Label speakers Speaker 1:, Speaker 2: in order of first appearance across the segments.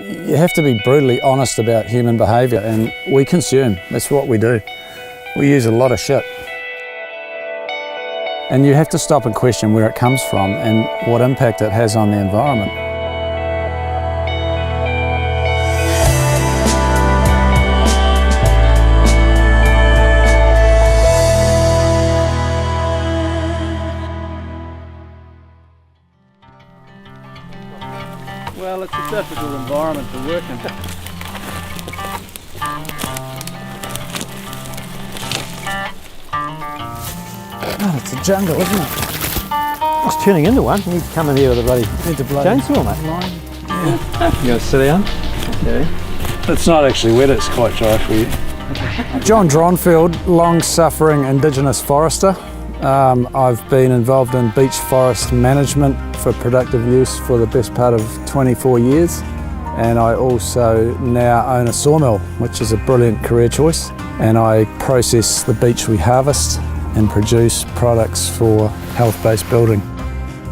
Speaker 1: You have to be brutally honest about human behaviour, and we consume. That's what we do. We use a lot of shit. And you have to stop and question where it comes from and what impact it has on the environment.
Speaker 2: Well, it's a difficult environment to work in.
Speaker 1: Oh, it's a jungle, isn't it?
Speaker 3: It's turning into one. You need to come in here with a bloody chainsaw, mate. Yeah. You going to sit down? Okay.
Speaker 2: It's not actually wet, it's quite dry for you.
Speaker 1: John Dronfield, long-suffering Indigenous forester. I've been involved in beech forest management for productive use for the best part of 24 years. And I also now own a sawmill, which is a brilliant career choice. And I process the beech we harvest and produce products for health-based building.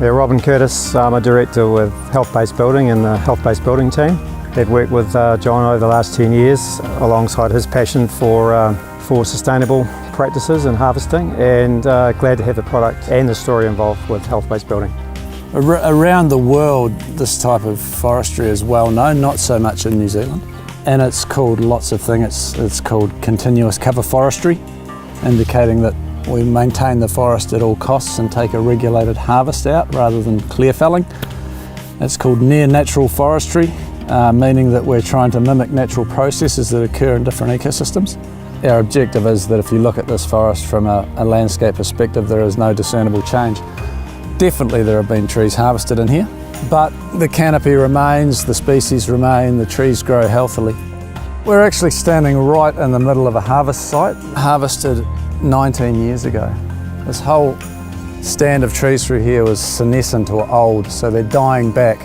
Speaker 3: Yeah, Robin Curtis, I'm a director with Health-Based Building and the Health-Based Building team. I've worked with John over the last 10 years alongside his passion for sustainable practices and harvesting, and glad to have the product and the story involved with Health-Based Building.
Speaker 1: Around the world, this type of forestry is well known, not so much in New Zealand. And it's called lots of things. It's called continuous cover forestry, indicating that we maintain the forest at all costs and take a regulated harvest out rather than clear felling. It's called near natural forestry, meaning that we're trying to mimic natural processes that occur in different ecosystems. Our objective is that if you look at this forest from a landscape perspective, there is no discernible change. Definitely there have been trees harvested in here, but the canopy remains, the species remain, the trees grow healthily. We're actually standing right in the middle of a harvest site, harvested 19 years ago. This whole stand of trees through here was senescent or old, so they're dying back.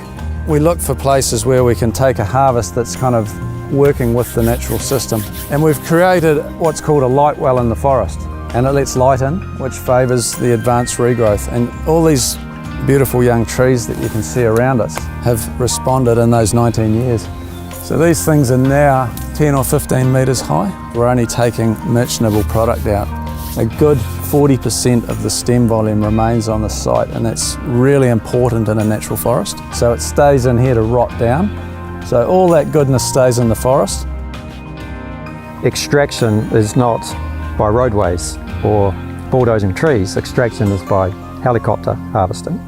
Speaker 1: We look for places where we can take a harvest that's kind of working with the natural system. And we've created what's called a light well in the forest, and it lets light in, which favours the advanced regrowth. And all these beautiful young trees that you can see around us have responded in those 19 years. So these things are now 10 or 15 metres high. We're only taking merchantable product out. A good 40% of the stem volume remains on the site, and that's really important in a natural forest. So it stays in here to rot down. So all that goodness stays in the forest.
Speaker 3: Extraction is not by roadways or bulldozing trees. Extraction is by helicopter harvesting.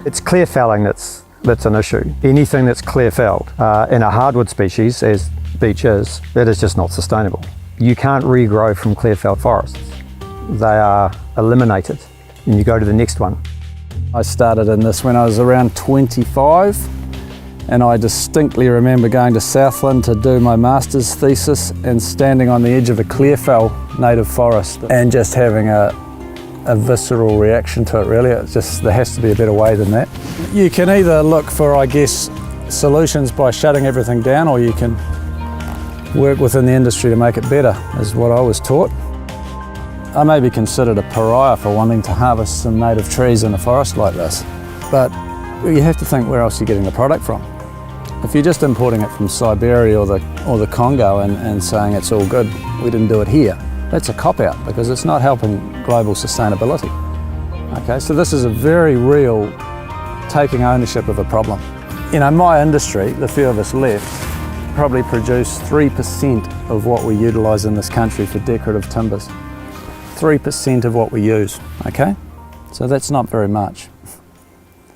Speaker 3: It's clear felling that's an issue. Anything that's clear felled in a hardwood species, as beech is, that is just not sustainable. You can't regrow from clear felled forests. They are eliminated and you go to the next one.
Speaker 1: I started in this when I was around 25, and I distinctly remember going to Southland to do my master's thesis and standing on the edge of a clear fell native forest and just having a visceral reaction to it, really. It's just, there has to be a better way than that. You can either look for, I guess, solutions by shutting everything down, or you can work within the industry to make it better, is what I was taught. I may be considered a pariah for wanting to harvest some native trees in a forest like this, but you have to think where else you're getting the product from. If you're just importing it from Siberia or the Congo and saying it's all good, we didn't do it here, that's a cop-out because it's not helping global sustainability. Okay, so this is a very real taking ownership of a problem. You know, my industry, the few of us left, probably produce 3% of what we utilise in this country for decorative timbers. 3% of what we use, okay? So that's not very much.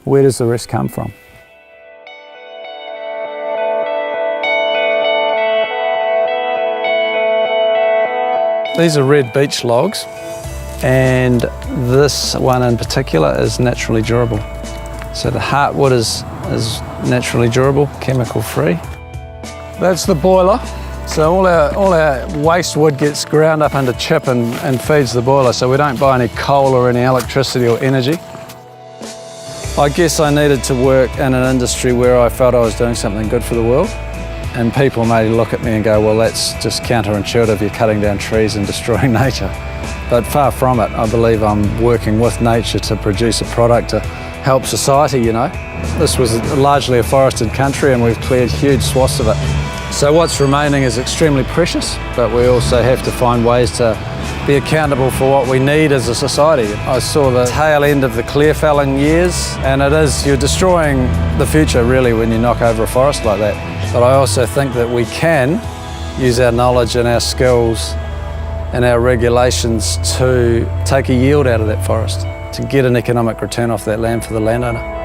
Speaker 1: Where does the rest come from? These are red beech logs, and this one in particular is naturally durable. So the heartwood is naturally durable, chemical free. That's the boiler. So all our waste wood gets ground up into chip and feeds the boiler, so we don't buy any coal or any electricity or energy. I guess I needed to work in an industry where I felt I was doing something good for the world. And people may look at me and go, well, that's just counterintuitive, you're cutting down trees and destroying nature. But far from it. I believe I'm working with nature to produce a product to help society, you know. This was largely a forested country and we've cleared huge swaths of it. So what's remaining is extremely precious, but we also have to find ways to be accountable for what we need as a society. I saw the tail end of the clear felling years, and you're destroying the future really when you knock over a forest like that. But I also think that we can use our knowledge and our skills and our regulations to take a yield out of that forest, to get an economic return off that land for the landowner.